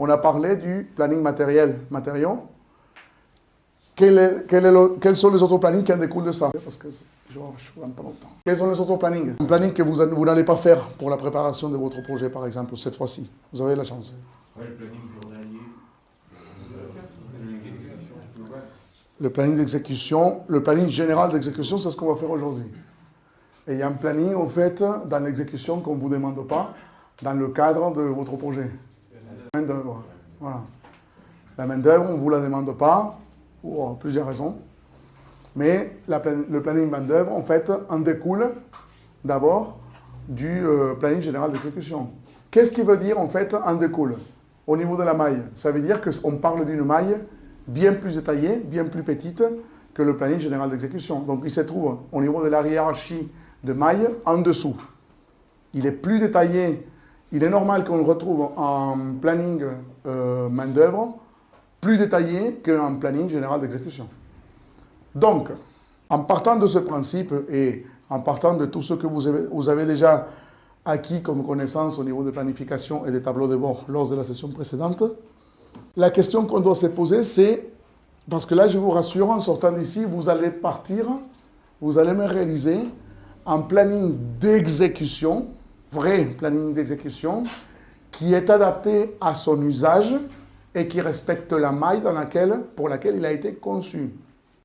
On a parlé du planning matériaux. Quels sont les autres plannings qui en découlent de ça? Parce que je ne pas longtemps. Quels sont les autres plannings? Un planning que vous n'allez pas faire pour la préparation de votre projet, par exemple, cette fois-ci. Vous avez la chance. Ouais, le planning journalier. Le planning d'exécution, le planning général d'exécution, c'est ce qu'on va faire aujourd'hui. Et il y a un planning, en fait, dans l'exécution qu'on ne vous demande pas, dans le cadre de votre projet. La main-d'œuvre. Voilà. La main-d'œuvre, on ne vous la demande pas, pour plusieurs raisons. Mais le planning main-d'œuvre, en fait, en découle d'abord du planning général d'exécution. Qu'est-ce qui veut dire, en fait, en découle? Au niveau de la maille, ça veut dire qu'on parle d'une maille bien plus détaillée, bien plus petite que le planning général d'exécution. Donc, il se trouve au niveau de la hiérarchie de mailles en dessous. Il est plus détaillé. Il est normal qu'on le retrouve en planning main-d'œuvre plus détaillé qu'en planning général d'exécution. Donc, en partant de ce principe et en partant de tout ce que vous avez déjà acquis comme connaissance au niveau de planification et des tableaux de bord lors de la session précédente, la question qu'on doit se poser, c'est, parce que là, je vous rassure, en sortant d'ici, vous allez partir, vous allez me réaliser un planning d'exécution, vrai planning d'exécution, qui est adapté à son usage et qui respecte la maille pour laquelle il a été conçu.